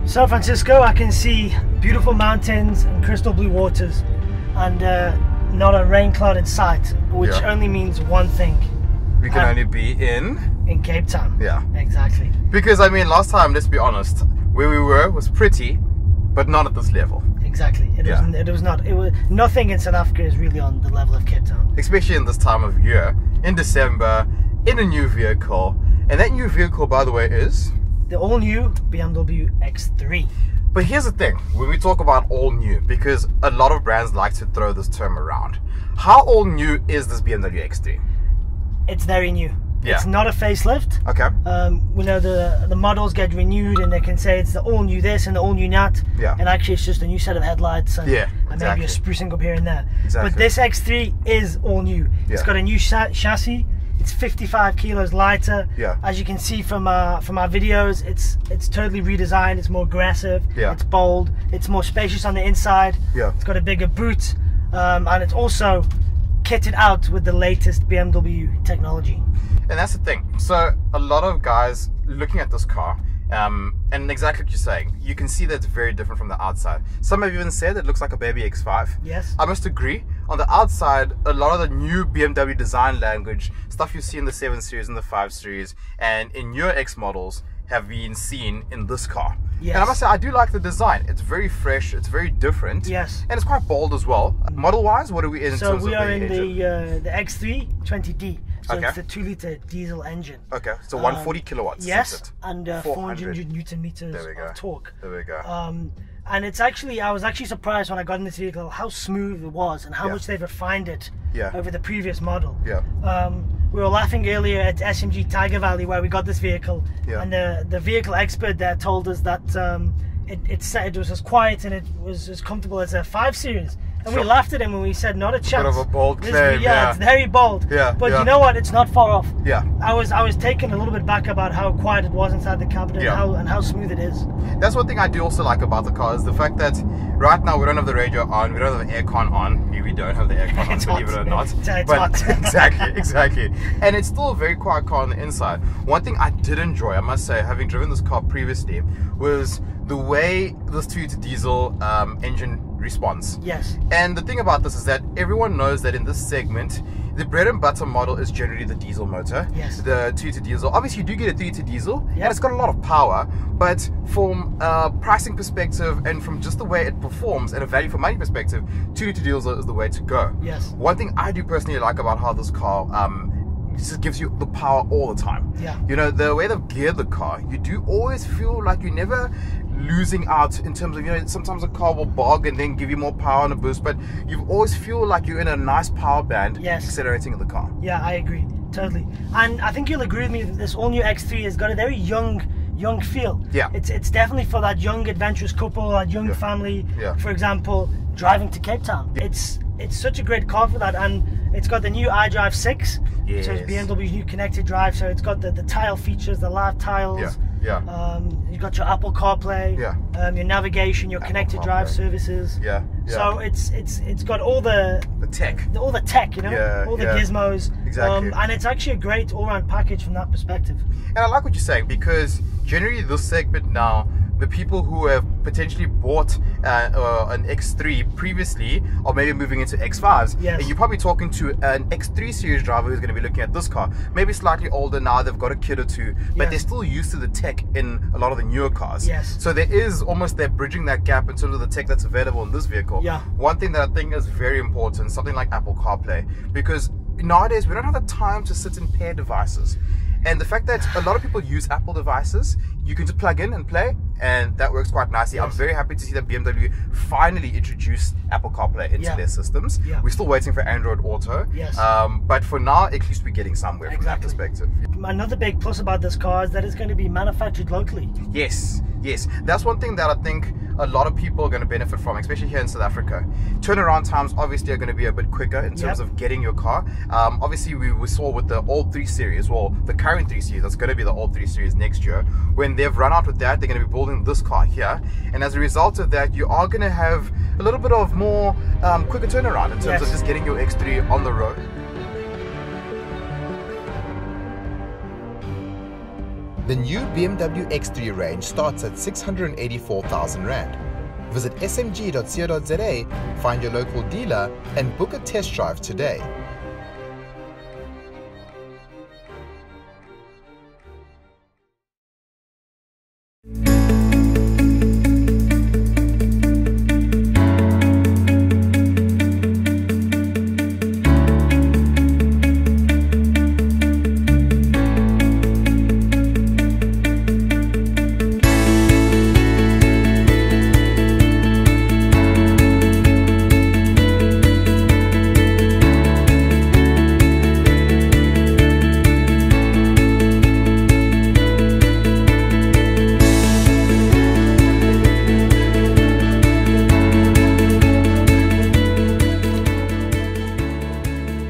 San Francisco, I can see beautiful mountains and crystal blue waters, and not a rain cloud in sight, which only means one thing. We can only be in Cape Town. Yeah. Exactly. Because, I mean, last time, let's be honest, where we were was pretty, but not at this level. Exactly. It was nothing in South Africa is really on the level of Cape Town. Especially in this time of year, in December, in a new vehicle. And that new vehicle, by the way, is the all-new BMW X3. But here's the thing, when we talk about all new, because a lot of brands like to throw this term around. How all new is this BMW X3? It's very new. Yeah. It's not a facelift. Okay. We know the models get renewed, and they can say it's the all new this and the all new that. Yeah. And actually, it's just a new set of headlights and, and maybe a sprucing up here and there. Exactly. But this X3 is all new. Yeah. It's got a new chassis. It's 55 kilos lighter. Yeah. As you can see from our videos, it's totally redesigned. It's more aggressive. Yeah. It's bold. It's more spacious on the inside. Yeah. It's got a bigger boot, and it's also kitted out with the latest BMW technology. And that's the thing. So a lot of guys looking at this car, and exactly what you're saying, you can see that it's very different from the outside. Some have even said it looks like a baby X5. Yes. I must agree. On the outside, a lot of the new BMW design language, stuff you see in the 7 Series and the 5 Series, and in your X models, have been seen in this car. Yes. And I must say, I do like the design. It's very fresh, it's very different. Yes. And it's quite bold as well. Model-wise, what are we in terms of the engine? So we are in the X3 20D. So okay. It's a 2-liter diesel engine. Okay, so 140 kilowatts. Yes, and 400 Newton meters of torque. There we go. And it's actually, I was actually surprised when I got in this vehicle how smooth it was and how much they've refined it over the previous model. Yeah. We were laughing earlier at SMG Tiger Valley where we got this vehicle, and the vehicle expert there told us that it was as quiet and it was as comfortable as a 5 Series. And we laughed at him when we said, not a chance. Bit of a bold claim, it's very bold. Yeah, but you know what? It's not far off. Yeah. I was taken a little bit back about how quiet it was inside the cabin and how smooth it is. That's one thing I do also like about the car is the fact that right now we don't have the radio on, we don't have the aircon on. We don't have the aircon on, believe it or not. It's hot. Exactly. And it's still a very quiet car on the inside. One thing I did enjoy, I must say, having driven this car previously, was the way this 2-liter diesel engine responds. Yes. And the thing about this is that everyone knows that in this segment, the bread and butter model is generally the diesel motor. Yes. The 2-liter diesel. Obviously, you do get a 3-liter diesel, and it's got a lot of power. But from a pricing perspective and from just the way it performs and a value for money perspective, 2-liter diesel is the way to go. Yes. One thing I do personally like about how this car just gives you the power all the time. Yeah. You know, the way they've geared the car, you do always feel like you're never losing out in terms of, you know, sometimes a car will bog and then give you more power and a boost, but you always feel like you're in a nice power band accelerating in the car. Yeah, I agree, totally. And I think you'll agree with me that this all-new X3 has got a very young feel. Yeah. It's definitely for that young adventurous couple, that young family, for example, driving to Cape Town. It's such a great car for that, and it's got the new iDrive 6, yes. So it's BMW's new connected drive, so it's got the tile features, the live tiles. You've got your Apple CarPlay, your navigation, your connected drive services. So it's got all the tech, you know, all the gizmos. Exactly. And it's actually a great all-round package from that perspective. And I like what you're saying, because generally this segment now, the people who have potentially bought an X3 previously are maybe moving into X5s. Yes. And you're probably talking to an X3 series driver who's going to be looking at this car. Maybe slightly older now, they've got a kid or two, but they're still used to the tech in a lot of the newer cars. Yes. So there is almost they're bridging that gap in terms of the tech that's available in this vehicle. Yeah. One thing that I think is very important, something like Apple CarPlay, because nowadays we don't have the time to sit and pair devices. And the fact that a lot of people use Apple devices, you can just plug in and play, and that works quite nicely. Yes. I'm very happy to see that BMW finally introduced Apple CarPlay into their systems. We're still waiting for Android Auto, but for now, at least we're getting somewhere from that perspective. Another big plus about this car is that it's going to be manufactured locally. Yes, that's one thing that I think a lot of people are going to benefit from, especially here in South Africa. Turnaround times obviously are going to be a bit quicker in terms of getting your car. Obviously we saw with the old 3 Series, well, the current 3 Series, that's going to be the old 3 Series next year. When they've run out with that, they're going to be building this car here, and as a result of that, you are going to have a little bit of more quicker turnaround in terms of just getting your X3 on the road. The new BMW X3 range starts at 684,000 Rand. Visit smg.co.za, find your local dealer and book a test drive today.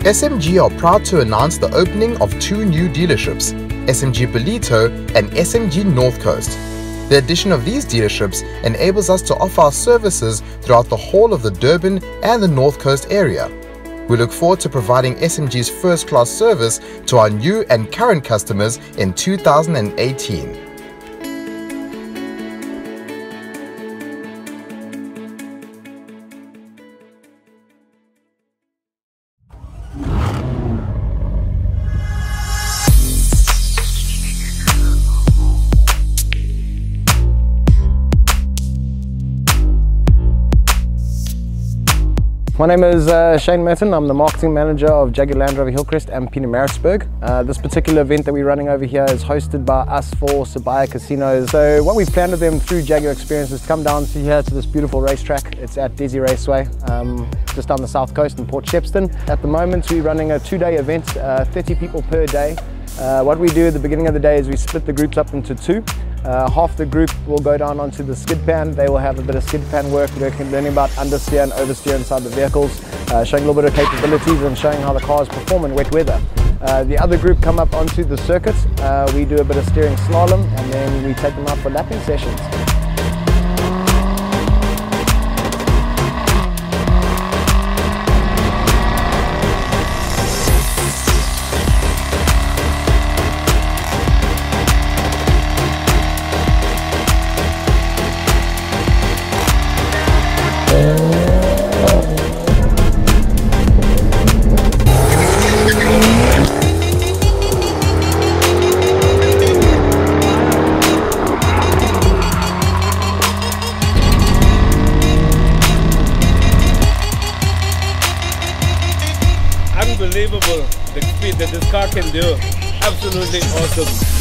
SMG are proud to announce the opening of 2 new dealerships, SMG Ballito and SMG North Coast. The addition of these dealerships enables us to offer our services throughout the whole of the Durban and the North Coast area. We look forward to providing SMG's first-class service to our new and current customers in 2018. My name is Shane Merton. I'm the marketing manager of Jaguar Land Rover Hillcrest and Pietermaritzburg. This particular event that we're running over here is hosted by us for Sibaya Casinos. So what we've planned with them through Jaguar Experience is to come down to here to this beautiful racetrack. It's at Desi Raceway, just on the south coast in Port Shepstone. At the moment we're running a 2-day event, 30 people per day. What we do at the beginning of the day is we split the groups up into 2. Half the group will go down onto the skid pan. They will have a bit of skid pan work, learning about understeer and oversteer inside the vehicles, showing a little bit of capabilities and showing how the cars perform in wet weather. The other group come up onto the circuit. We do a bit of steering slalom and then we take them out for lapping sessions. Unbelievable the speed that this car can do. Absolutely awesome.